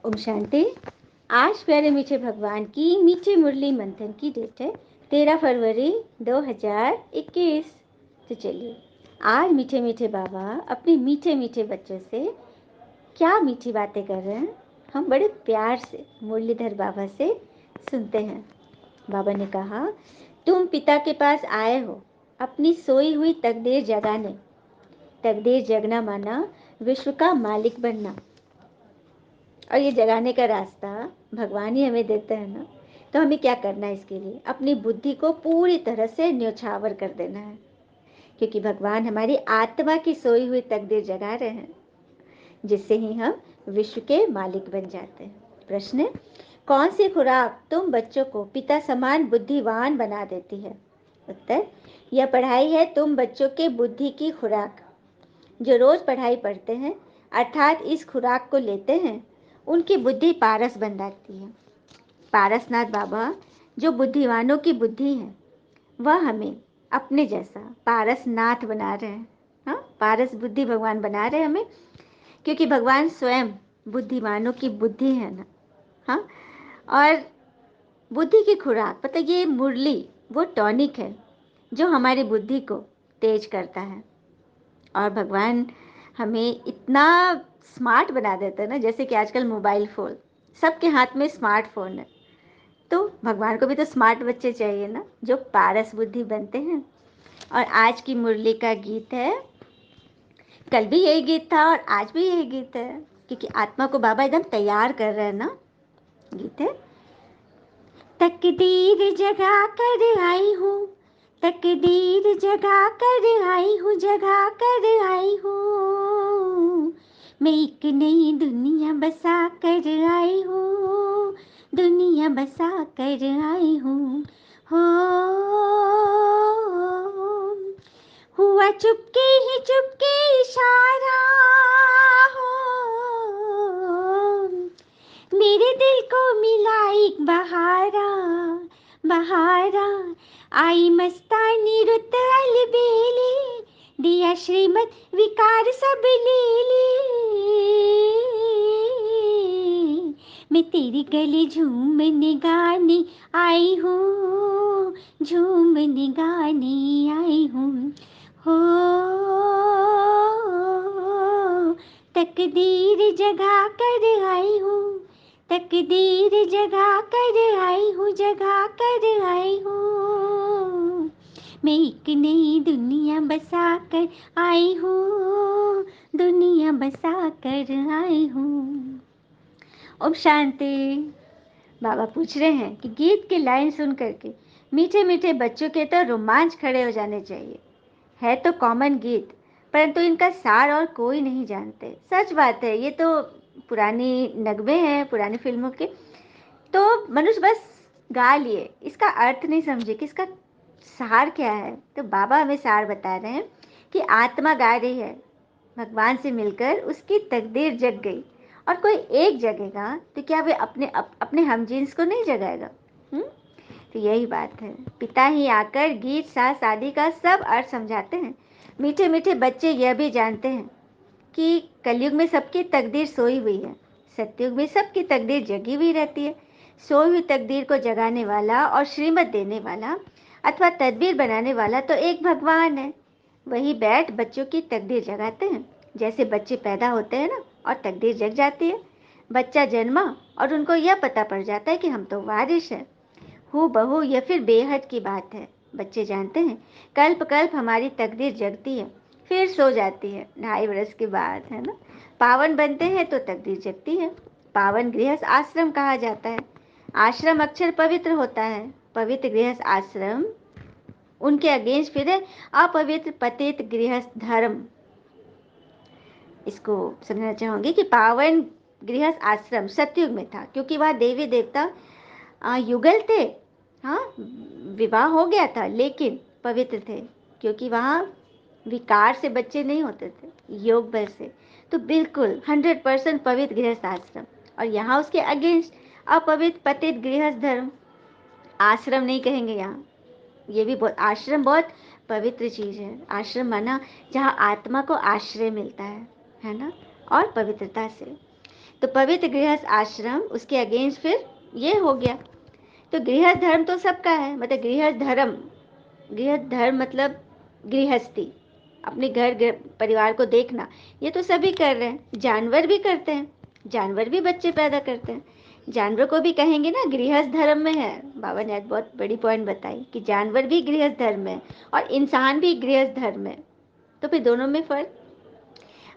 ओम शांति। आज प्यारे मीठे भगवान की मीठी मुरली मंथन की डेट है 13 फरवरी 2021। तो चलिए आज मीठे मीठे बाबा अपने मीठे मीठे बच्चों से क्या मीठी बातें कर रहे हैं, हम बड़े प्यार से मुरलीधर बाबा से सुनते हैं। बाबा ने कहा, तुम पिता के पास आए हो अपनी सोई हुई तकदीर जगाने। तकदीर जगना माना विश्व का मालिक बनना, और ये जगाने का रास्ता भगवान ही हमें देते हैं ना। तो हमें क्या करना है, इसके लिए अपनी बुद्धि को पूरी तरह से न्योछावर कर देना है, क्योंकि भगवान हमारी आत्मा की सोई हुई तकदीर जगा रहे हैं, जिससे ही हम विश्व के मालिक बन जाते हैं। प्रश्न, कौन सी खुराक तुम बच्चों को पिता समान बुद्धिवान बना देती है? उत्तर, यह पढ़ाई है तुम बच्चों के बुद्धि की खुराक। जो रोज पढ़ाई पढ़ते हैं अर्थात इस खुराक को लेते हैं, उनकी बुद्धि पारस बन जाती है। पारसनाथ बाबा जो बुद्धिवानों की बुद्धि है, वह हमें अपने जैसा पारसनाथ बना रहे हैं। हाँ, पारस बुद्धि भगवान बना रहे हैं हमें, क्योंकि भगवान स्वयं बुद्धिमानों की बुद्धि है ना। हाँ, और बुद्धि की खुराक पता, ये मुरली वो टॉनिक है जो हमारी बुद्धि को तेज करता है। और भगवान हमें इतना स्मार्ट बना देता है ना, जैसे कि आजकल मोबाइल फ़ोन सबके हाथ में स्मार्टफोन है, तो भगवान को भी तो स्मार्ट बच्चे चाहिए ना, जो पारस बुद्धि बनते हैं। और आज की मुरली का गीत है, कल भी यही गीत था और आज भी यही गीत है, क्योंकि आत्मा को बाबा एकदम तैयार कर रहे हैं ना। गीत है, तकदीर जगा कर आई हूँ, तकदीर जगा कर आई हूँ, जगा कर आई हूँ। मैं एक नई दुनिया बसा कर आई हूँ, दुनिया बसा कर आई हूँ। हो हुआ चुपके ही चुपके इशारा, हो मेरे दिल को मिला एक बहारा, बहारा आई मस्तानी रुत अलबेली, दिया श्रीमत विकार सब ले ले। मैं तेरी गली झूमने गाने आई हूँ, झूमने गाने आई हूँ। हो तकदीर जगा कर आई हूँ, तकदीर जगा कर आई हूँ, जगा कर आई हूँ। मैं एक नई दुनिया बसा कर आई हूँ, दुनिया बसा कर आई हूँ। ओम शांति। बाबा पूछ रहे हैं कि गीत की लाइन सुन करके मीठे मीठे बच्चों के तो रोमांच खड़े हो जाने चाहिए। है तो कॉमन गीत, परंतु इनका सार और कोई नहीं जानते। सच बात है, ये तो पुरानी नगमे हैं पुरानी फिल्मों के, तो मनुष्य बस गा लिए, इसका अर्थ नहीं समझे कि इसका सार क्या है। तो बाबा हमें सार बता रहे हैं कि आत्मा गा रही है, भगवान से मिलकर उसकी तकदीर जग गई, और कोई एक जगेगा तो क्या वे अपने हमजिन्स को नहीं जगाएगा? तो यही बात है, पिता ही आकर गीत साज आदि का सब अर्थ समझाते हैं। मीठे मीठे बच्चे यह भी जानते हैं कि कलयुग में सबकी तकदीर सोई हुई है, सतयुग में सबकी तकदीर जगी हुई रहती है। सोई हुई तकदीर को जगाने वाला और श्रीमत देने वाला अथवा तदबीर बनाने वाला तो एक भगवान है। वही बैठ बच्चों की तकदीर जगाते हैं। जैसे बच्चे पैदा होते हैं ना, और तकदीर जग जाती है। बच्चा जन्मा और उनको यह पता पड़ जाता है कि हम तो वारिश हैं। हूँ बहू यह फिर बेहद की बात है। बच्चे जानते हैं कल्प कल्प हमारी तकदीर जगती है, फिर सो जाती है 2.5 वर्ष के बाद, है ना। पावन बनते हैं तो तकदीर जगती है। पावन गृहस्थ आश्रम कहा जाता है। आश्रम अक्षर पवित्र होता है। पवित्र गृहस्थ आश्रम, उनके अगेंस्ट फिर है अपवित्र पतित गृहस्थ धर्म। इसको समझना चाहूंगी कि पावन गृहस्थ आश्रम सतयुग में था, क्योंकि वहाँ देवी देवता युगल थे। हाँ, विवाह हो गया था लेकिन पवित्र थे, क्योंकि वहाँ विकार से बच्चे नहीं होते थे, योग बल से। तो बिल्कुल 100% पवित्र गृहस्थ आश्रम। और यहाँ उसके अगेंस्ट अपवित्र पतित गृहस्थ धर्म। आश्रम नहीं कहेंगे यहाँ, ये भी बहुत, आश्रम बहुत पवित्र चीज़ है। आश्रम माना जहाँ आत्मा को आश्रय मिलता है ना, और पवित्रता से। तो पवित्र गृहस्थ आश्रम उसके अगेंस्ट फिर ये हो गया। तो गृहस्थ धर्म तो सबका है, मतलब गृहस्थ धर्म मतलब गृहस्थी, अपने घर परिवार को देखना, ये तो सभी कर रहे हैं। जानवर भी करते हैं, जानवर भी बच्चे पैदा करते हैं। जानवर को भी कहेंगे ना गृहस्थ धर्म में है। बाबा ने आज बहुत बड़ी पॉइंट बताई कि जानवर भी गृहस्थ धर्म में और इंसान भी गृहस्थ धर्म में। तो फिर दोनों में फर्क।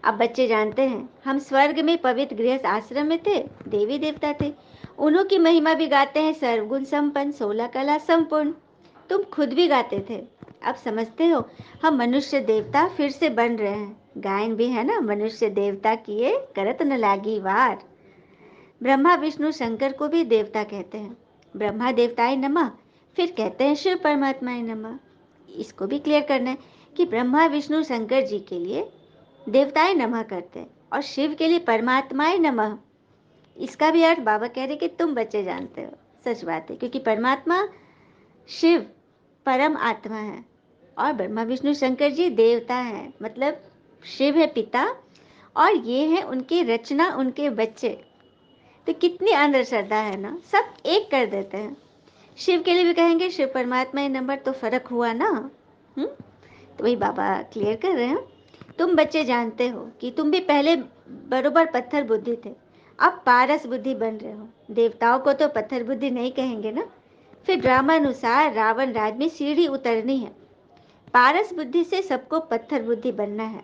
अब बच्चे जानते हैं हम स्वर्ग में पवित्र गृहस्थ आश्रम में थे, देवी देवता थे, उन्हों की महिमा भी गाते हैं, सर्वगुण संपन्न, 16 कला संपूर्ण। तुम खुद भी गाते थे। अब समझते हो हम मनुष्य देवता फिर से बन रहे हैं। गायन भी है ना, मनुष्य देवता किए करत न लागी वार। ब्रह्मा विष्णु शंकर को भी देवता कहते हैं। ब्रह्मा देवताय नमः, फिर कहते हैं शिव परमात्माय नमः। इसको भी क्लियर करना है कि ब्रह्मा विष्णु शंकर जी के लिए देवताएं नमः करते हैं और शिव के लिए परमात्माएं नमः। इसका भी अर्थ बाबा कह रहे कि तुम बच्चे जानते हो। सच बात है, क्योंकि परमात्मा शिव परम आत्मा है और ब्रह्मा विष्णु शंकर जी देवता हैं, मतलब शिव है पिता और ये है उनकी रचना, उनके बच्चे। तो कितनी अंधश्रद्धा है ना, सब एक कर देते हैं। शिव के लिए भी कहेंगे शिव परमात्मा नंबर, तो फर्क हुआ ना। तो वही बाबा क्लियर कर रहे हैं। तुम बच्चे जानते हो कि तुम भी पहले बरोबर पत्थर बुद्धि थे, अब पारस बुद्धि बन रहे हो। देवताओं को तो पत्थर बुद्धि नहीं कहेंगे ना। फिर ड्रामा अनुसार रावण राज में सीढ़ी उतरनी है। पारस बुद्धि से सबको पत्थर बुद्धि बनना है।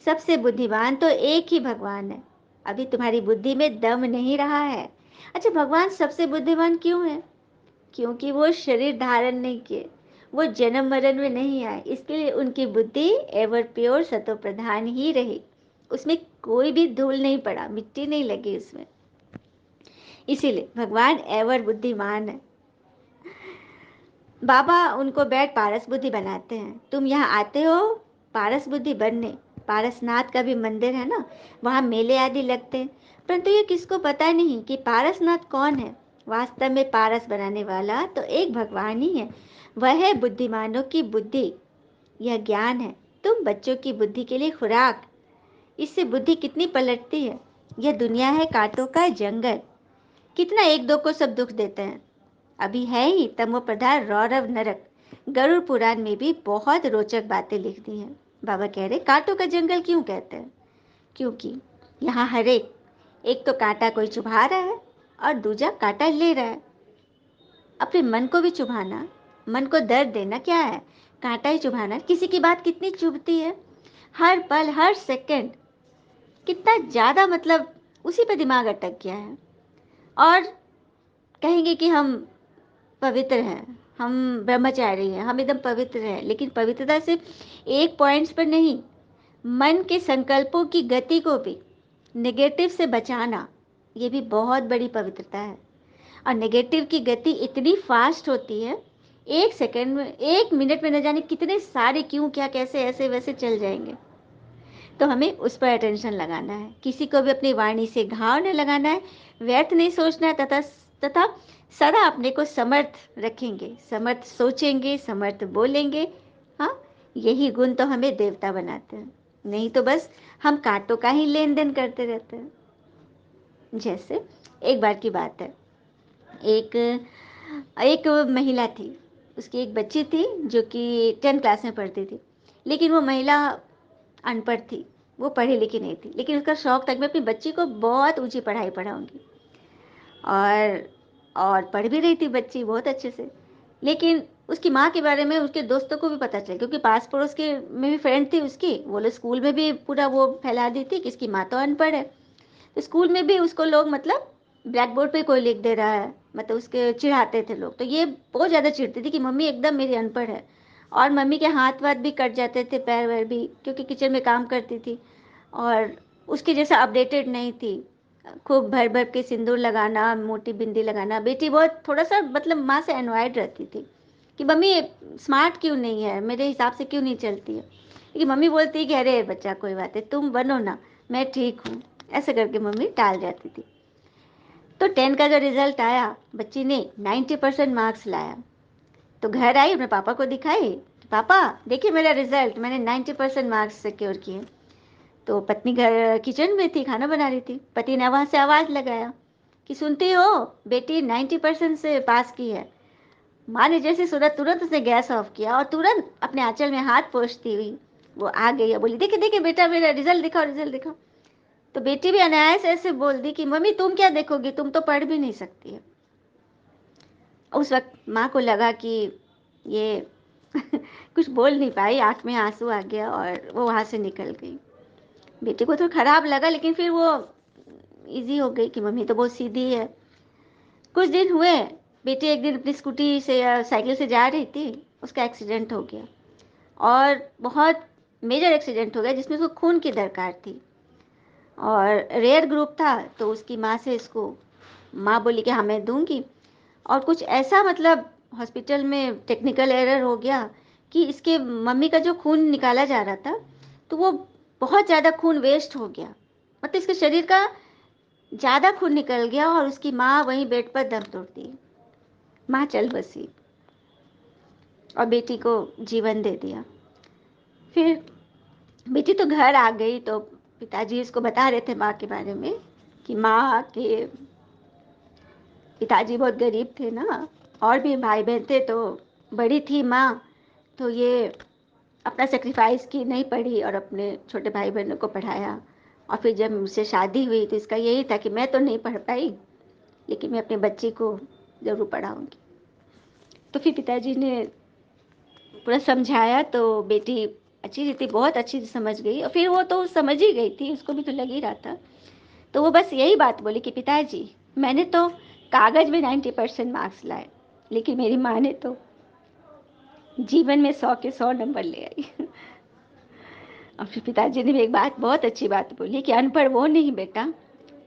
सबसे बुद्धिमान तो एक ही भगवान है। अभी तुम्हारी बुद्धि में दम नहीं रहा है। अच्छा, भगवान सबसे बुद्धिमान क्यों है? क्योंकि वो शरीर धारण नहीं किए, वो जन्म मरण में नहीं आए, इसके लिए उनकी बुद्धि एवर प्योर सतो प्रधान ही रही। उसमें कोई भी धूल नहीं पड़ा, मिट्टी नहीं लगी उसमें। इसीलिए भगवान एवर बुद्धिमान है। बाबा उनको बैठ पारस बुद्धि बनाते हैं। तुम यहाँ आते हो पारस बुद्धि बनने। पारसनाथ का भी मंदिर है ना, वहाँ मेले आदि लगते हैं, परंतु ये किसको पता नहीं कि पारसनाथ कौन है। वास्तव में पारस बनाने वाला तो एक भगवान ही है। वह है बुद्धिमानों की बुद्धि, यह ज्ञान है। तुम बच्चों की बुद्धि के लिए खुराक। इससे बुद्धि कितनी पलटती है। यह दुनिया है कांटों का जंगल, कितना एक दो को सब दुख देते हैं। अभी है ही तमो प्रधान रौरव नरक। गरुड़ पुराण में भी बहुत रोचक बातें लिख दी हैं। बाबा कह रहे कांटों का जंगल क्यों कहते हैं? क्योंकि यहाँ हर एक तो कांटा कोई चुभा रहा है और दूजा कांटा ले रहा है। अपने मन को भी चुभाना, मन को दर्द देना क्या है? कांटा ही चुभाना। किसी की बात कितनी चुभती है, हर पल हर सेकंड कितना ज़्यादा, मतलब उसी पे दिमाग अटक गया है। और कहेंगे कि हम पवित्र हैं, हम ब्रह्मचारी हैं, हम एकदम पवित्र हैं, लेकिन पवित्रता सिर्फ एक पॉइंट्स पर नहीं, मन के संकल्पों की गति को भी नेगेटिव से बचाना, ये भी बहुत बड़ी पवित्रता है। और नेगेटिव की गति इतनी फास्ट होती है, एक सेकंड में, एक मिनट में न जाने कितने सारे क्यों क्या कैसे ऐसे वैसे चल जाएंगे। तो हमें उस पर अटेंशन लगाना है। किसी को भी अपनी वाणी से घाव नहीं लगाना है, व्यर्थ नहीं सोचना है, तथा सदा अपने को समर्थ रखेंगे, समर्थ सोचेंगे, समर्थ बोलेंगे। हाँ, यही गुण तो हमें देवता बनाते हैं। नहीं तो बस हम कांटों का ही लेन देन करते रहते हैं। जैसे एक बार की बात है, एक एक महिला थी, उसकी एक बच्ची थी जो कि 10 क्लास में पढ़ती थी, लेकिन वो महिला अनपढ़ थी, वो पढ़ी लिखी नहीं थी, लेकिन उसका शौक था कि मैं अपनी बच्ची को बहुत ऊंची पढ़ाई पढ़ाऊंगी। और पढ़ भी रही थी बच्ची बहुत अच्छे से। लेकिन उसकी माँ के बारे में उसके दोस्तों को भी पता चला, क्योंकि पास पड़ोस के में भी फ्रेंड थी उसकी, वो लोग स्कूल में भी पूरा वो फैला दी थी कि इसकी माँ तो अनपढ़ है। तो स्कूल में भी उसको लोग, मतलब ब्लैक बोर्ड पे कोई लिख दे रहा है, मतलब उसके चिढ़ाते थे लोग। तो ये बहुत ज़्यादा चिढ़ती थी कि मम्मी एकदम मेरी अनपढ़ है। और मम्मी के हाथ वाथ भी कट जाते थे, पैर वैर भी, क्योंकि किचन में काम करती थी और उसके जैसा अपडेटेड नहीं थी। खूब भर भर के सिंदूर लगाना, मोटी बिंदी लगाना। बेटी बहुत थोड़ा सा मतलब माँ से अनवाइड रहती थी कि मम्मी स्मार्ट क्यों नहीं है, मेरे हिसाब से क्यों नहीं चलती है। लेकिन मम्मी बोलती कि अरे बच्चा कोई बात है, तुम बनो ना, मैं ठीक हूँ, ऐसे करके मम्मी टाल जाती थी। तो 10 का जो रिजल्ट आया, बच्ची ने 90% मार्क्स लाया। तो घर आई, अपने पापा को दिखाई, पापा देखिए मेरा रिजल्ट, मैंने 90% मार्क्स सिक्योर किए। तो पत्नी घर किचन में थी, खाना बना रही थी। पति ने वहाँ से आवाज़ लगाया कि सुनती हो, बेटी 90% से पास की है। माँ ने जैसे सुना, तुरंत उसने गैस ऑफ किया और तुरंत अपने आंचल में हाथ पोंछती हुई वो आ गई और बोली, देखे देखे बेटा, मेरा रिजल्ट दिखाओ, रिजल्ट दिखाओ। तो बेटी भी अनायास ऐसे बोल दी कि मम्मी तुम क्या देखोगी, तुम तो पढ़ भी नहीं सकती है। उस वक्त माँ को लगा कि ये कुछ बोल नहीं पाई, आंख में आंसू आ गया और वो वहाँ से निकल गई। बेटी को तो खराब लगा, लेकिन फिर वो इजी हो गई कि मम्मी तो बहुत सीधी है। कुछ दिन हुए, बेटी एक दिन अपनी स्कूटी से या साइकिल से जा रही थी, उसका एक्सीडेंट हो गया और बहुत मेजर एक्सीडेंट हो गया जिसमें उसको खून की दरकार थी और रेयर ग्रुप था। तो उसकी माँ से इसको, माँ बोली कि हाँ मैं दूंगी, और कुछ ऐसा मतलब हॉस्पिटल में टेक्निकल एरर हो गया कि इसके मम्मी का जो खून निकाला जा रहा था तो वो बहुत ज़्यादा खून वेस्ट हो गया, मतलब इसके शरीर का ज़्यादा खून निकल गया और उसकी माँ वहीं बेड पर दम तोड़ दी। माँ चल बसी और बेटी को जीवन दे दिया। फिर बेटी तो घर आ गई तो पिताजी इसको बता रहे थे माँ के बारे में कि माँ के पिताजी बहुत गरीब थे ना, और भी भाई बहन थे, तो बड़ी थी माँ, तो ये अपना सेक्रीफाइस की, नहीं पढ़ी और अपने छोटे भाई बहनों को पढ़ाया। और फिर जब मुझसे शादी हुई तो इसका यही था कि मैं तो नहीं पढ़ पाई, लेकिन मैं अपने बच्चे को ज़रूर पढ़ाऊँगी। तो फिर पिताजी ने पूरा समझाया तो बेटी अच्छी रीति, बहुत अच्छी से समझ गई और फिर वो तो समझ ही गई थी, उसको भी तो लग ही रहा था। तो वो बस यही बात बोली कि पिताजी, मैंने तो कागज़ में 90% मार्क्स लाए, लेकिन मेरी माँ ने तो जीवन में 100 के 100 नंबर ले आई। और फिर पिताजी ने भी एक बात, बहुत अच्छी बात बोली कि अनपढ़ वो नहीं बेटा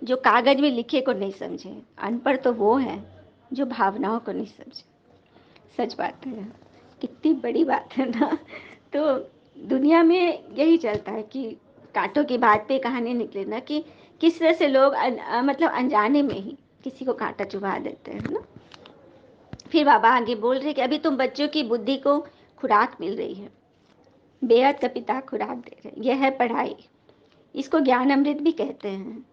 जो कागज़ में लिखे को नहीं समझे, अनपढ़ तो वो है जो भावनाओं को नहीं समझे। सच बात है, कितनी बड़ी बात है ना। तो दुनिया में यही चलता है कि कांटों की बात पे कहानी निकले ना, कि किस तरह से लोग मतलब अनजाने में ही किसी को कांटा चुभा देते हैं ना। फिर बाबा आगे बोल रहे कि अभी तुम बच्चों की बुद्धि को खुराक मिल रही है, बेहद का पिता खुराक दे रहे, यह है पढ़ाई। इसको ज्ञान अमृत भी कहते हैं,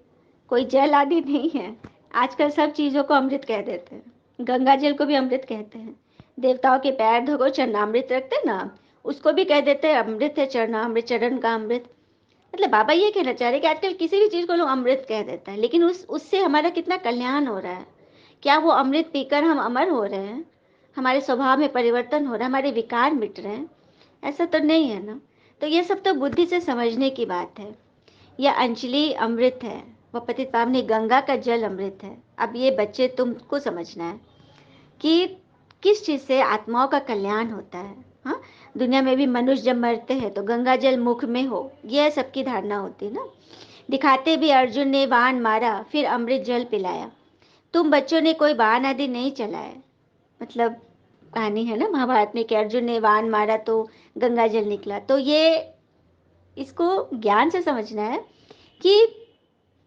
कोई जल आदि नहीं है। आजकल सब चीज़ों को अमृत कह देते हैं, गंगा जल को भी अमृत कहते हैं। देवताओं के पैर धोकर चरणामृत रखते हैं ना, उसको भी कह देते हैं अमृत है, चरणामृत, चरण का अमृत। मतलब बाबा ये कहना चाह रहे हैं कि आजकल किसी भी चीज़ को लोग अमृत कह देते हैं, लेकिन उससे हमारा कितना कल्याण हो रहा है। क्या वो अमृत पीकर हम अमर हो रहे हैं, हमारे स्वभाव में परिवर्तन हो रहा है, हमारे विकार मिट रहे हैं? ऐसा तो नहीं है ना। तो ये सब तो बुद्धि से समझने की बात है। यह अंजलि अमृत है, वह पतित पावनी गंगा का जल अमृत है। अब ये बच्चे तुमको समझना है कि किस चीज़ से आत्माओं का कल्याण होता है। हाँ, दुनिया में भी मनुष्य जब मरते हैं तो गंगा जल मुख में हो, यह सबकी धारणा होती है ना। दिखाते भी अर्जुन ने बाण मारा फिर अमृत जल पिलाया, तुम बच्चों ने कोई बाण आदि नहीं चलाए। मतलब कहानी है ना महाभारत में कि अर्जुन ने बाण मारा तो गंगा जल निकला। तो ये इसको ज्ञान से समझना है कि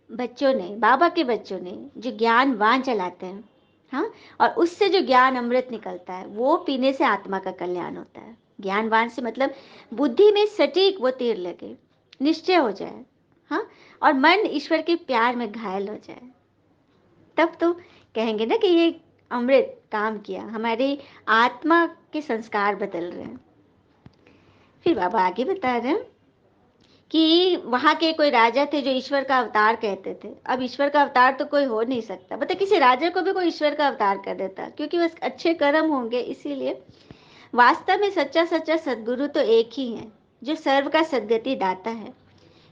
बच्चों ने, बाबा के बच्चों ने जो ज्ञान वान चलाते हैं, हाँ, और उससे जो ज्ञान अमृत निकलता है वो पीने से आत्मा का कल्याण होता है। ज्ञानवान से मतलब बुद्धि में सटीक वो तीर लगे, निश्चय हो जाए, हाँ, और मन ईश्वर के प्यार में घायल हो जाए, तब तो कहेंगे ना कि ये अमृत काम किया, हमारी आत्मा के संस्कार बदल रहे हैं। फिर बाबा आगे बता रहे हैं कि वहाँ के कोई राजा थे जो ईश्वर का अवतार कहते थे। अब ईश्वर का अवतार तो कोई हो नहीं सकता, मतलब किसी राजा को भी कोई ईश्वर का अवतार कर देता, क्योंकि बस अच्छे कर्म होंगे इसीलिए। वास्तव में सच्चा सच्चा सद्गुरु तो एक ही है जो सर्व का सद्गति दाता है,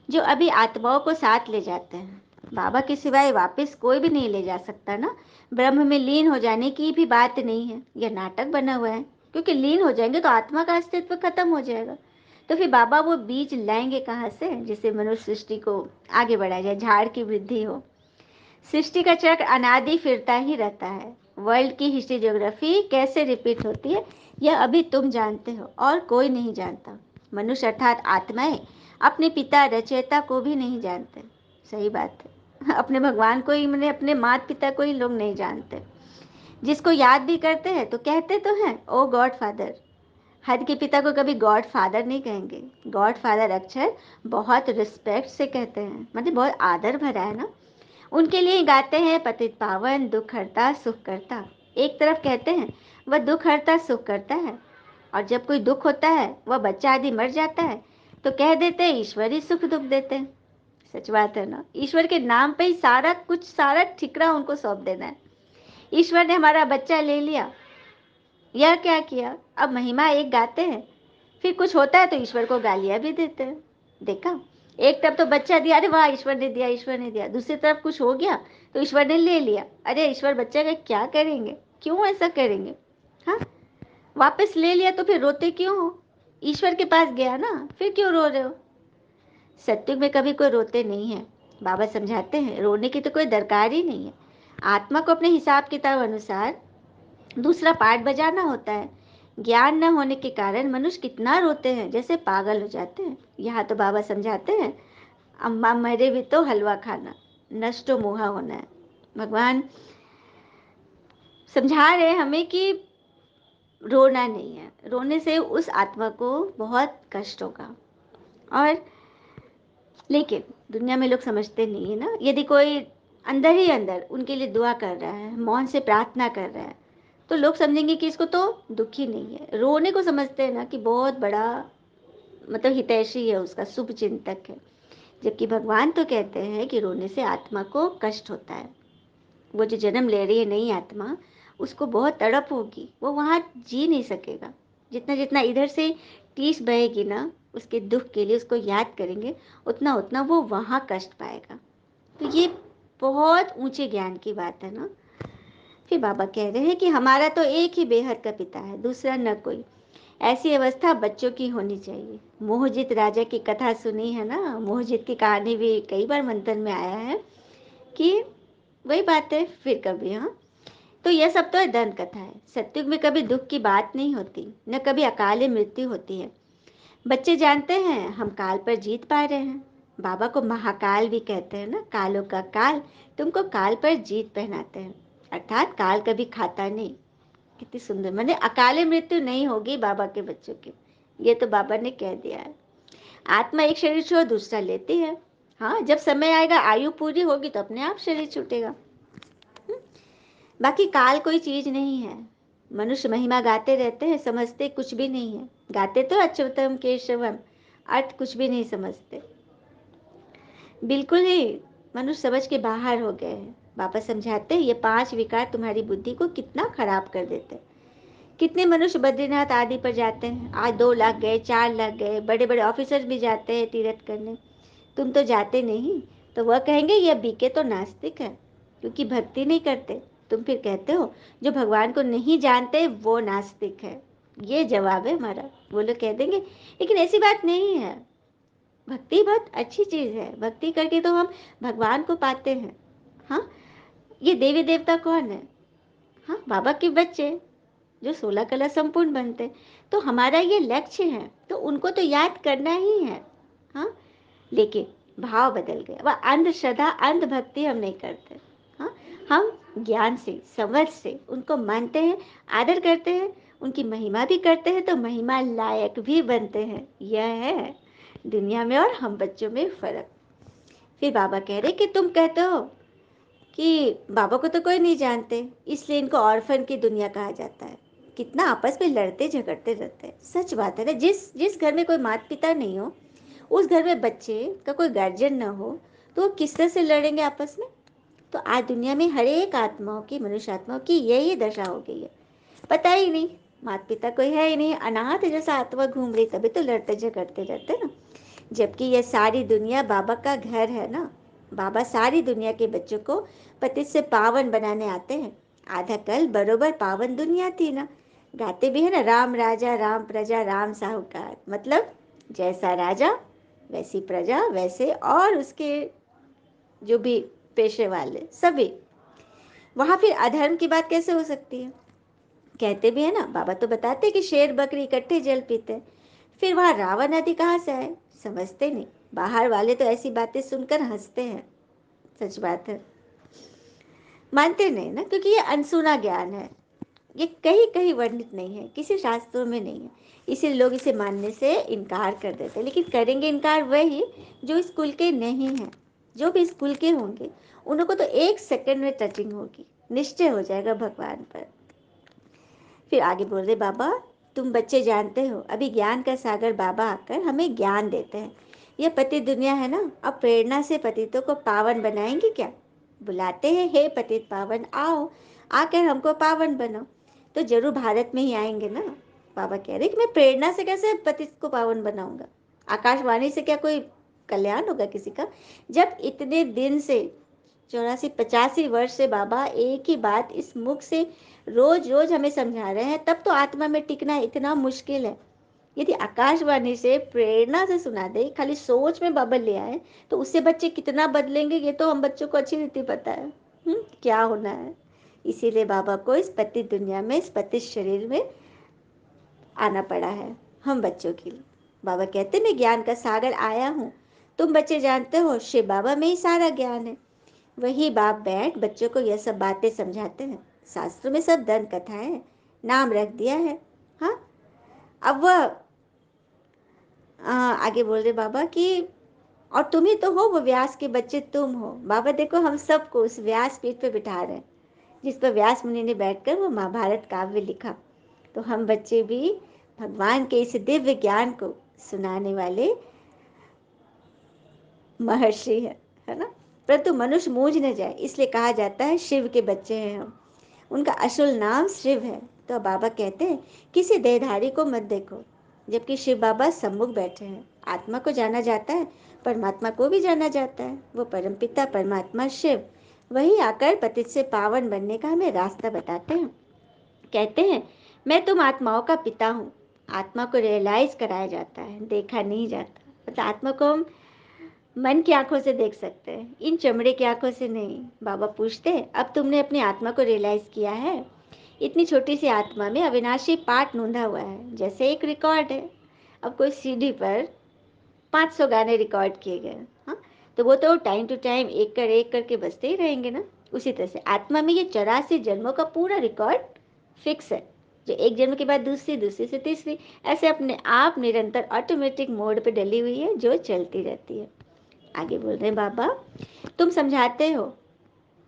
जो अभी आत्माओं को साथ ले जाते हैं। बाबा के सिवाय वापस कोई भी नहीं ले जा सकता ना। ब्रह्म में लीन हो जाने की भी बात नहीं है, यह नाटक बना हुआ है, क्योंकि लीन हो जाएंगे तो आत्मा का अस्तित्व खत्म हो जाएगा। तो फिर बाबा वो बीज लाएंगे कहाँ से जिससे मनुष्य सृष्टि को आगे बढ़ाया जाए, झाड़ की वृद्धि हो। सृष्टि का चक्र अनादि फिरता ही रहता है। वर्ल्ड की हिस्ट्री ज्योग्राफी कैसे रिपीट होती है यह अभी तुम जानते हो और कोई नहीं जानता। मनुष्य अर्थात आत्माएं अपने पिता रचयिता को भी नहीं जानते। सही बात है, अपने भगवान को ही, मैंने अपने माता पिता को ही लोग नहीं जानते। जिसको याद भी करते हैं तो कहते तो हैं ओ गॉड फादर, हद के पिता को कभी गॉड फादर नहीं कहेंगे। गॉड फादर अक्षर बहुत रिस्पेक्ट से कहते हैं, मतलब बहुत आदर भरा है ना। उनके लिए गाते हैं पतित पावन दुख हरता सुख करता। एक तरफ कहते हैं वह दुख हरता सुख करता है, और जब कोई दुख होता है, वह बच्चा आदि मर जाता है, तो कह देते हैं ईश्वर ही सुख दुख देते हैं। सच बात है ना, ईश्वर के नाम पे ही सारा कुछ, सारा ठिकरा उनको सौंप देना है। ईश्वर ने हमारा बच्चा ले लिया, यह क्या किया, अब महिमा एक गाते हैं, फिर कुछ होता है तो ईश्वर को गालियां भी देते हैं। देखा, एक तरफ तो बच्चा दिया, अरे वाह ईश्वर ने दिया ईश्वर ने दिया, दूसरी तरफ कुछ हो गया तो ईश्वर ने ले लिया, अरे ईश्वर बच्चा का क्या करेंगे, क्यों ऐसा करेंगे। हाँ, वापस ले लिया तो फिर रोते क्यों हो, ईश्वर के पास गया ना, फिर क्यों रो रहे हो। सत्युग में कभी कोई रोते नहीं है। बाबा समझाते हैं रोने की तो कोई दरकार ही नहीं है। आत्मा को अपने हिसाब किताब अनुसार दूसरा पार्ट बजाना होता है। ज्ञान न होने के कारण मनुष्य कितना रोते हैं, जैसे पागल हो जाते हैं। यहाँ तो बाबा समझाते हैं अम्मा मरे भी तो हलवा खाना, नष्टो मोहा होना है। भगवान समझा रहे हैं हमें कि रोना नहीं है, रोने से उस आत्मा को बहुत कष्ट होगा। और लेकिन दुनिया में लोग समझते नहीं है ना, यदि कोई अंदर ही अंदर उनके लिए दुआ कर रहा है, मौन से प्रार्थना कर रहा है, तो लोग समझेंगे कि इसको तो दुखी नहीं है। रोने को समझते हैं ना कि बहुत बड़ा, मतलब हितैषी है, उसका शुभ चिंतक है। जबकि भगवान तो कहते हैं कि रोने से आत्मा को कष्ट होता है। वो जो जन्म ले रही है नई आत्मा, उसको बहुत तड़प होगी, वो वहाँ जी नहीं सकेगा। जितना जितना इधर से टीस बहेगी ना उसके दुख के लिए, उसको याद करेंगे, उतना उतना वो वहाँ कष्ट पाएगा। तो ये बहुत ऊंचे ज्ञान की बात है ना। फिर बाबा कह रहे हैं कि हमारा तो एक ही बेहद का पिता है, दूसरा न कोई। ऐसी अवस्था बच्चों की होनी चाहिए। मोहजित राजा की कथा सुनी है ना, मोहजित की कहानी भी कई बार मंथन में आया है कि वही बात है फिर कभी। हाँ, तो यह सब तो है दंत कथा है। सत्युग में कभी दुख की बात नहीं होती, न कभी अकाले मृत्यु होती है। बच्चे जानते हैं हम काल पर जीत पा रहे हैं। बाबा को महाकाल भी कहते हैं ना, कालों का काल तुमको काल पर जीत पहनाते हैं, अर्थात काल कभी खाता नहीं। कितनी सुंदर, मैंने अकाले मृत्यु नहीं होगी बाबा के बच्चों की, ये तो बाबा ने कह दिया है। आत्मा एक शरीर छोड़ दूसरा लेती है। हाँ, जब समय आएगा, आयु पूरी होगी तो अपने आप शरीर छूटेगा। बाकी काल कोई चीज नहीं है। मनुष्य महिमा गाते रहते हैं, समझते कुछ भी नहीं है। गाते तो अच्युतम केशवम, अर्थ कुछ भी नहीं समझते, बिल्कुल ही मनुष्य समझ के बाहर हो गए हैं। बाबा समझाते हैं ये 5 विकार तुम्हारी बुद्धि को कितना खराब कर देते हैं। कितने मनुष्य बद्रीनाथ आदि पर जाते हैं, आज 2 लाख गए, 4 लाख गए, बड़े बड़े ऑफिसर्स भी जाते हैं तीर्थ करने। तुम तो जाते नहीं, तो वह कहेंगे यह बीके तो नास्तिक है, क्योंकि भक्ति नहीं करते। तुम फिर कहते हो जो भगवान को नहीं जानते वो नास्तिक है। ये जवाब है हमारा। वो लोग कह देंगे लेकिन ऐसी बात नहीं है, भक्ति बहुत अच्छी चीज है, भक्ति करके तो हम भगवान को पाते हैं। हाँ, ये देवी देवता कौन है, हाँ बाबा के बच्चे जो 16 कला संपूर्ण बनते, तो हमारा ये लक्ष्य है, तो उनको तो याद करना ही है। हाँ, लेकिन भाव बदल गया, वह अंधश्रद्धा अंध भक्ति हम नहीं करते। हाँ, हम ज्ञान से समझ से उनको मानते हैं, आदर करते हैं, उनकी महिमा भी करते हैं, तो महिमा लायक भी बनते हैं। यह है दुनिया में और हम बच्चों में फर्क। फिर बाबा कह रहे कि तुम कहते हो कि बाबा को तो कोई नहीं जानते, इसलिए इनको ऑर्फन की दुनिया कहा जाता है। कितना आपस में लड़ते झगड़ते रहते हैं। सच बात है ना, जिस जिस घर में कोई माता पिता नहीं हो, उस घर में बच्चे का कोई गार्जियन ना हो, तो वो किस तरह से लड़ेंगे आपस में। तो आज दुनिया में हर एक आत्माओं की, मनुष्य आत्माओं की यही दशा हो गई है। पता ही नहीं, माता पिता कोई है ही नहीं, अनाथ जैसा आत्मा घूम रही, तभी तो लड़ते झगड़ते रहते ना। जबकि यह सारी दुनिया बाबा का घर है ना। बाबा सारी दुनिया के बच्चों को पतित से पावन बनाने आते हैं। आधा कल बरोबर पावन दुनिया थी ना। गाते भी है ना, राम राजा राम प्रजा राम साहूकार, मतलब जैसा राजा वैसी प्रजा, वैसे और उसके जो भी पेशे वाले सभी। वहां फिर अधर्म की बात कैसे हो सकती है। कहते भी है ना, बाबा तो बताते कि शेर बकरी इकट्ठे जल पीते हैं। फिर वहां रावण आदि कहाँ से आए, समझते नहीं। बाहर वाले तो ऐसी बातें सुनकर हंसते हैं, सच बात है, मानते नहीं ना, क्योंकि ये अनसुना ज्ञान है। ये कहीं कहीं वर्णित नहीं है, किसी शास्त्रों में नहीं है, इसलिए लोग इसे मानने से इनकार कर देते हैं। लेकिन करेंगे इनकार वही जो स्कूल के नहीं हैं। जो भी स्कूल के होंगे उनको तो 1 सेकंड में टचिंग होगी, निश्चय हो जाएगा भगवान पर। फिर आगे बोल रहे बाबा, तुम बच्चे जानते हो अभी ज्ञान का सागर बाबा आकर हमें ज्ञान देते हैं। यह पतित दुनिया है ना, अब प्रेरणा से पतितों को पावन बनाएंगे क्या? बुलाते हैं, हे पतित पावन आओ, आकर हमको पावन बनाओ। तो जरूर भारत में ही आएंगे ना। बाबा कह रहे कि मैं प्रेरणा से कैसे पतित को पावन बनाऊंगा? आकाशवाणी से क्या कोई कल्याण होगा किसी का? जब इतने दिन से 84-85 वर्ष से बाबा एक ही बात इस मुख से रोज रोज हमें समझा रहे हैं, तब तो आत्मा में टिकना इतना मुश्किल है। यदि आकाशवाणी से प्रेरणा से सुना दे, खाली सोच में बाबा ले आए, तो उससे बच्चे कितना बदलेंगे ये तो हम बच्चों को अच्छी रीति पता है। क्या होना है। इसीलिए बाबा को इस पतित दुनिया में, इस पतित शरीर में आना पड़ा है हम बच्चों के लिए। बाबा कहते मैं ज्ञान का सागर आया हूँ। तुम बच्चे जानते हो शिव बाबा में ही सारा ज्ञान है। वही बाप बैठ बच्चों को यह सब बातें समझाते हैं। शास्त्रों में सब दंत कथाएं नाम रख दिया है। हाँ, अब वह आगे बोल रहे बाबा कि और तुम ही तो हो वो व्यास के बच्चे, तुम हो। बाबा देखो हम सबको उस व्यास पीठ पे बिठा रहे हैं जिस पर व्यास मुनि ने बैठकर वो महाभारत काव्य लिखा। तो हम बच्चे भी भगवान के इस दिव्य ज्ञान को सुनाने वाले महर्षि है ना। परंतु मनुष्य मूझ न जाए इसलिए कहा जाता है शिव के बच्चे हैं हम। उनका असल नाम शिव है। तो बाबा कहते हैं किसी देहधारी को मत देखो, जबकि शिव बाबा सम्मुख बैठे हैं। आत्मा को जाना जाता है, परमात्मा को भी जाना जाता है। वो परमपिता परमात्मा शिव वही आकर पतित से पावन बनने का हमें रास्ता बताते हैं। कहते हैं मैं तुम आत्माओं का पिता हूँ। आत्मा को रियलाइज कराया जाता है, देखा नहीं जाता। मतलब आत्मा को हम मन की आंखों से देख सकते हैं, इन चमड़े की आंखों से नहीं। बाबा पूछते हैं अब तुमने अपनी आत्मा को रियलाइज किया है? इतनी छोटी सी आत्मा में अविनाशी पाठ नूंधा हुआ है, जैसे एक रिकॉर्ड है। अब कोई सीडी पर 500 गाने रिकॉर्ड किए गए, हाँ, तो वो तो टाइम टू टाइम एक करके बजते ही रहेंगे ना। उसी तरह से आत्मा में ये 84 जन्मों का पूरा रिकॉर्ड फिक्स है, जो एक जन्म के बाद दूसरी, दूसरी से तीसरी, ऐसे अपने आप निरंतर ऑटोमेटिक मोड पे डली हुई है जो चलती रहती है। आगे बोल रहे हैं बाबा, तुम समझाते हो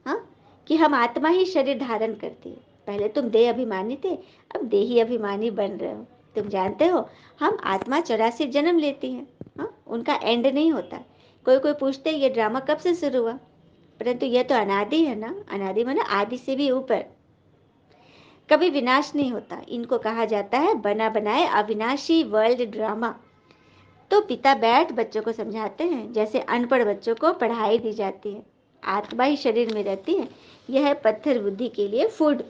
हाँ कि हम आत्मा ही शरीर धारण करती है। पहले तुम देह अभिमानी थे, अब देही अभिमानी बन रहे हो। तुम जानते हो हम आत्मा 84 जन्म लेती हैं, हाँ, उनका एंड नहीं होता। कोई कोई पूछते ये ड्रामा कब से शुरू हुआ? परंतु यह तो अनादि है ना। अनादि माना आदि से भी ऊपर, कभी विनाश नहीं होता। इनको कहा जाता है बना बनाए अविनाशी वर्ल्ड ड्रामा। तो पिता बैठ बच्चों को समझाते हैं जैसे अनपढ़ बच्चों को पढ़ाई दी जाती है। आत्मा ही शरीर में रहती है। यह है पत्थर बुद्धि के लिए फूड,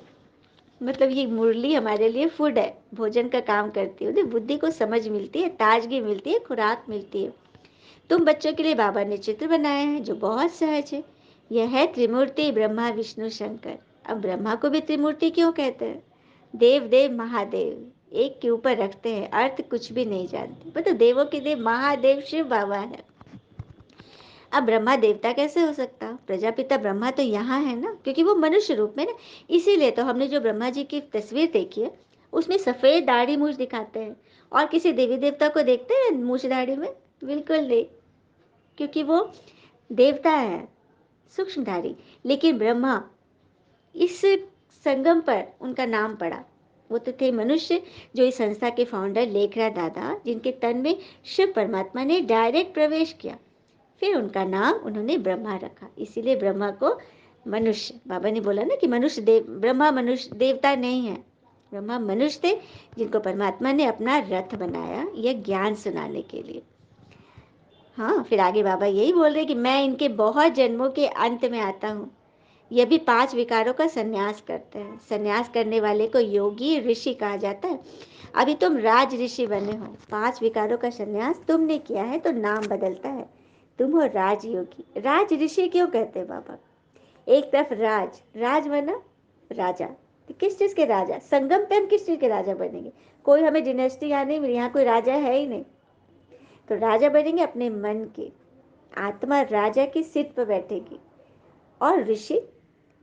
मतलब ये मुरली हमारे लिए फूड है, भोजन का काम करती है। बुद्धि को समझ मिलती है, ताजगी मिलती है, खुराक मिलती है। तुम बच्चों के लिए बाबा ने चित्र बनाया है जो बहुत सहज है। यह है त्रिमूर्ति ब्रह्मा विष्णु शंकर। अब ब्रह्मा को भी त्रिमूर्ति क्यों कहते हैं? देव देव महादेव एक के ऊपर रखते हैं, अर्थ कुछ भी नहीं जानते। मतलब देवों के देव महादेव शिव बाबा है। अब ब्रह्मा देवता कैसे हो सकता? प्रजापिता ब्रह्मा तो यहाँ है ना, क्योंकि वो मनुष्य रूप में ना। इसीलिए तो हमने जो ब्रह्मा जी की तस्वीर देखी है उसमें सफेद दाढ़ी मूछ दिखाते हैं। और किसी देवी देवता को देखते हैं मूछ दाढ़ी में? बिल्कुल नहीं, क्योंकि वो देवता है सूक्ष्मधारी। लेकिन ब्रह्मा, इस संगम पर उनका नाम पड़ा। वो तो थे मनुष्य, जो इस संस्था के फाउंडर लेखराज दादा, जिनके तन में शिव परमात्मा ने डायरेक्ट प्रवेश किया। फिर उनका नाम उन्होंने ब्रह्मा रखा। इसीलिए ब्रह्मा को मनुष्य, बाबा ने बोला ना कि मनुष्य देव, ब्रह्मा मनुष्य देवता नहीं है। ब्रह्मा मनुष्य थे जिनको परमात्मा ने अपना रथ बनाया यह ज्ञान सुनाने के लिए। हाँ, फिर आगे बाबा यही बोल रहे कि मैं इनके बहुत जन्मों के अंत में आता हूँ। ये भी 5 विकारों का संन्यास करते हैं। संन्यास करने वाले को योगी ऋषि कहा जाता है। अभी तुम राज ऋषि बने हो, 5 विकारों का संन्यास तुमने किया है तो नाम बदलता है, तुम हो राजयोगी। राज ऋषि क्यों कहते हैं बाबा? एक तरफ राज, राज बना राजा, तो किस चीज के राजा? संगम पे हम किस चीज के राजा बनेंगे? कोई हमें डिनेस्टी यहाँ नहीं मिली, यहाँ कोई राजा है ही नहीं। तो राजा बनेंगे अपने मन के। आत्मा राजा की सीट पर बैठेगी। और ऋषि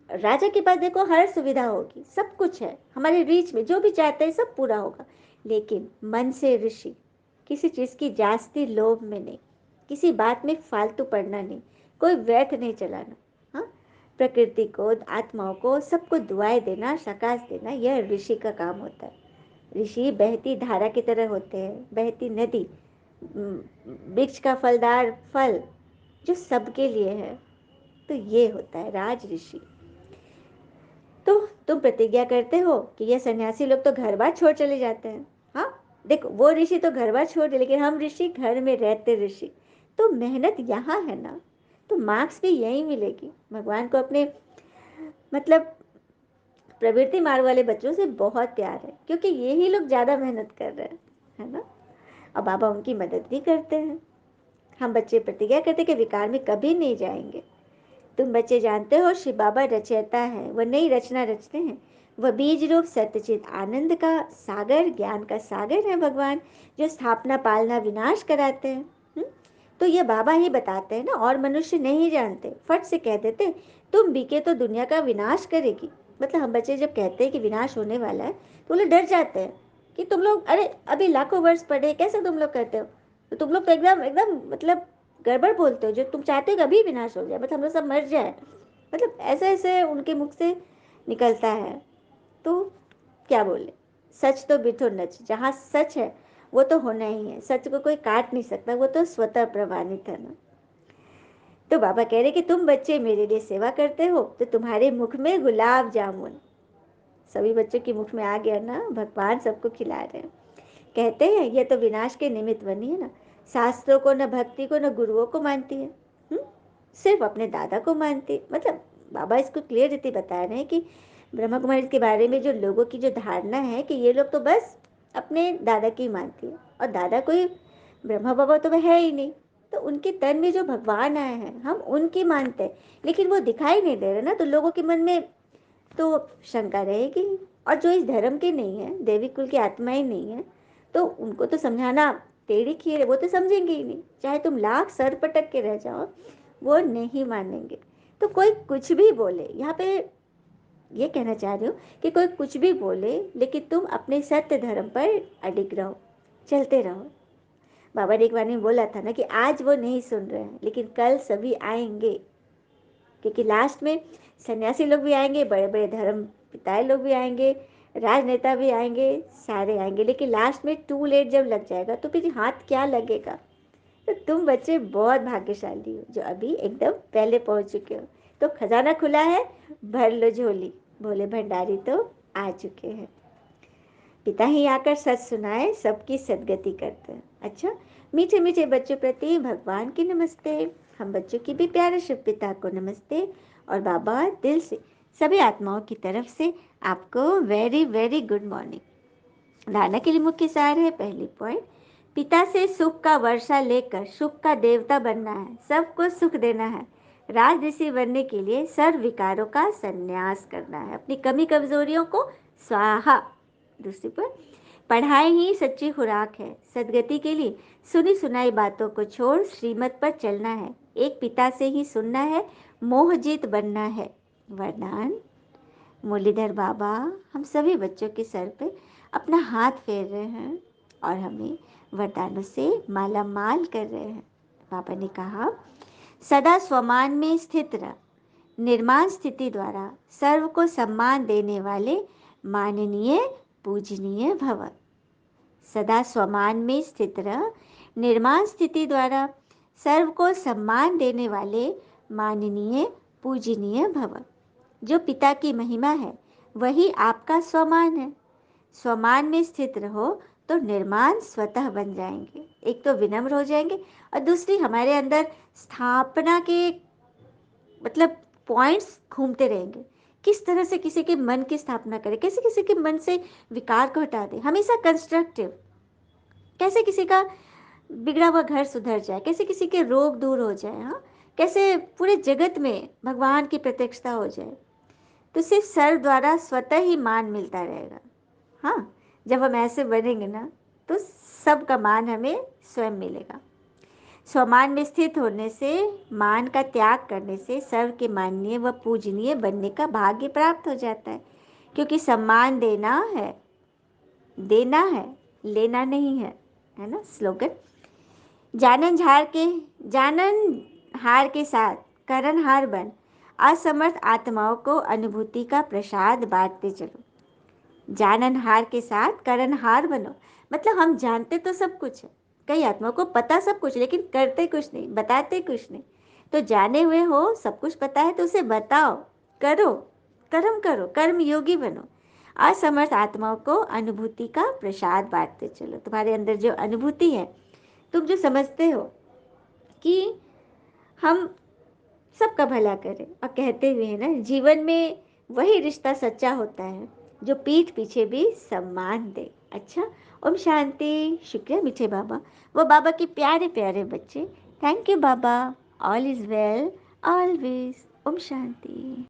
राजा के पास देखो हर सुविधा होगी, सब कुछ है हमारे रीच में, जो भी चाहते हैं सब पूरा होगा, लेकिन मन से ऋषि, किसी चीज़ की जास्ती लोभ में नहीं, किसी बात में फालतू पड़ना नहीं, कोई व्यर्थ नहीं चलाना। हाँ, प्रकृति को, आत्माओं को, सबको दुआएं देना, सकाश देना, यह ऋषि का काम होता है। ऋषि बहती धारा की तरह होते हैं, बहती नदी, वृक्ष का फलदार फल जो सबके लिए है। तो ये होता है राज ऋषि। तो तुम प्रतिज्ञा करते हो कि ये सन्यासी लोग तो घर बार छोड़ चले जाते हैं। हाँ, देखो वो ऋषि तो घर बार छोड़, लेकिन हम ऋषि घर में रहते ऋषि। तो मेहनत यहाँ है ना, तो मार्क्स भी यही मिलेगी। भगवान को अपने मतलब प्रवृत्ति मार्ग वाले बच्चों से बहुत प्यार है, क्योंकि यही लोग ज़्यादा मेहनत कर रहे हैं, है ना। और बाबा उनकी मदद भी करते हैं। हम बच्चे प्रतिज्ञा करते कि विकार में कभी नहीं जाएंगे। तुम बच्चे जानते हो शिव बाबा रचयिता है, वह नई रचना रचते हैं। वह बीज रूप सत्यचित आनंद का सागर, ज्ञान का सागर है भगवान, जो स्थापना पालना विनाश कराते हैं। तो ये बाबा ही बताते हैं ना, और मनुष्य नहीं जानते, फट से कह देते तुम बीके तो दुनिया का विनाश करेगी। मतलब हम बच्चे जब कहते हैं कि विनाश होने वाला है, तो वो लोग डर जाते हैं कि तुम लोग, अरे अभी लाखों वर्ष पढ़े, कैसे तुम लोग कहते हो। तो तुम लोग तो एकदम एकदम मतलब गड़बड़ बोलते हो, जो तुम चाहते हो कि अभी विनाश हो जाए, मतलब हम लोग सब मर जाए, मतलब ऐसे ऐसे उनके मुख से निकलता है। तो क्या बोले, सच तो बिठो नच, जहाँ सच है वो तो होना ही है, सच को कोई काट नहीं सकता, वो तो स्वतः प्रमाणित है ना। तो बाबा कह रहे कि तुम बच्चे मेरे लिए सेवा करते हो, तो तुम्हारे मुख में गुलाब जामुन, सभी बच्चों के मुख में आ गया ना, भगवान सबको खिला रहे हैं। कहते हैं ये तो विनाश के निमित्त बनी है ना, शास्त्रों को, न भक्ति को, न गुरुओं को मानती है, सिर्फ अपने दादा को मानती। मतलब बाबा इसको क्लियर रीति बता रहे हैं कि ब्रह्मा कुमारी के बारे में जो लोगों की जो धारणा है कि ये लोग तो बस अपने दादा की मानती है, और दादा कोई ब्रह्मा बाबा तो वह है ही नहीं। तो उनके तन में जो भगवान आए हैं हम उनकी मानते हैं, लेकिन वो दिखाई नहीं दे रहे ना, तो लोगों के मन में तो शंका रहेगी। और जो इस धर्म के नहीं है, देवी कुल की आत्माएं नहीं है, तो उनको तो समझाना टेढ़ी खीर है, वो तो समझेंगे ही नहीं, चाहे तुम लाख सर पटक के रह जाओ, वो नहीं मानेंगे। तो कोई कुछ भी बोले, यहाँ पे ये कहना चाह रही हूँ कि कोई कुछ भी बोले, लेकिन तुम अपने सत्य धर्म पर अडिग रहो, चलते रहो। बाबा ने एक बार ने बोला था ना कि आज वो नहीं सुन रहे हैं, लेकिन कल सभी आएंगे, क्योंकि लास्ट में सन्यासी लोग भी आएंगे, बड़े बड़े धर्म पिताएं लोग भी आएंगे, राजनेता भी आएंगे, सारे आएंगे, लेकिन लास्ट में टू लेट जब लग जाएगा तो फिर हाथ क्या लगेगा। तो तुम बच्चे बहुत भाग्यशाली हो जो अभी एकदम पहले पहुंच चुके हो। तो खजाना खुला है, भर लो झोली, भोले भंडारी तो आ चुके हैं। पिता ही आकर सच सुनाए, सबकी सदगति करते हैं। अच्छा, मीठे मीठे बच्चों प्रति भगवान की नमस्ते। हम बच्चों की भी प्यारे शिव पिता को नमस्ते। और बाबा दिल से सभी आत्माओं की तरफ से आपको वेरी वेरी गुड मॉर्निंग। नाना के लिए मुख्य सार है, पहली पॉइंट, पिता से सुख का वर्षा लेकर सुख का देवता बनना है, सबको सुख देना है। राज ऋषि बनने के लिए सर्व विकारों का संन्यास करना है, अपनी कमी कमजोरियों को स्वाहा। दूसरी पर, पढ़ाई ही सच्ची खुराक है, सदगति के लिए सुनी सुनाई बातों को छोड़ श्रीमत पर चलना है, एक पिता से ही सुनना है, मोहजीत बनना है। वरदान, मुरलीधर बाबा हम सभी बच्चों के सर पे अपना हाथ फेर रहे हैं और हमें वरदानों से माला माल कर रहे हैं। बाबा ने कहा, सदा स्वमान में स्थित रह, निर्माण स्थिति द्वारा सर्व को सम्मान देने वाले माननीय पूजनीय भव। सदा स्वमान में स्थित रह, निर्माण स्थिति द्वारा सर्व को सम्मान देने वाले माननीय पूजनीय भव। जो पिता की महिमा है वही आपका स्वमान है। स्वमान में स्थित रहो तो निर्माण स्वतः बन जाएंगे, एक तो विनम्र हो जाएंगे, और दूसरी हमारे अंदर स्थापना के मतलब पॉइंट्स घूमते रहेंगे, किस तरह से किसी के मन की स्थापना करें, कैसे किसी के मन से विकार को हटा दें, हमेशा कंस्ट्रक्टिव, कैसे किसी का बिगड़ा हुआ घर सुधर जाए, कैसे किसी के रोग दूर हो जाए, हाँ, कैसे पूरे जगत में भगवान की प्रत्यक्षता हो जाए। तो सिर्फ सर द्वारा स्वतः ही मान मिलता रहेगा। हाँ, जब हम ऐसे बनेंगे ना तो सबका मान हमें स्वयं मिलेगा। स्वमान में स्थित होने से, मान का त्याग करने से सर्व के माननीय व पूजनीय बनने का भाग्य प्राप्त हो जाता है। क्योंकि सम्मान देना है, लेना नहीं है ना स्लोगन। जानन हार के साथ करन हार बन, असमर्थ आत्माओं को अनुभूति का प्रसाद बांटते चलो। जाननहार के साथ करनहार बनो, मतलब हम जानते तो सब कुछ है, कई आत्माओं को पता सब कुछ, लेकिन करते कुछ नहीं, बताते कुछ नहीं। तो जाने हुए हो, सब कुछ पता है तो उसे बताओ, करो, कर्म करो, कर्म योगी बनो। असमर्थ आत्माओं को अनुभूति का प्रसाद बांटते चलो। तुम्हारे अंदर जो अनुभूति है, तुम जो समझते हो कि हम सबका भला करें, और कहते हुए है ना, जीवन में वही रिश्ता सच्चा होता है जो पीठ पीछे भी सम्मान दे। अच्छा, ओम शांति। शुक्रिया मीठे बाबा, वो बाबा के प्यारे प्यारे बच्चे। Thank you Baba. All is well always. Om Shanti.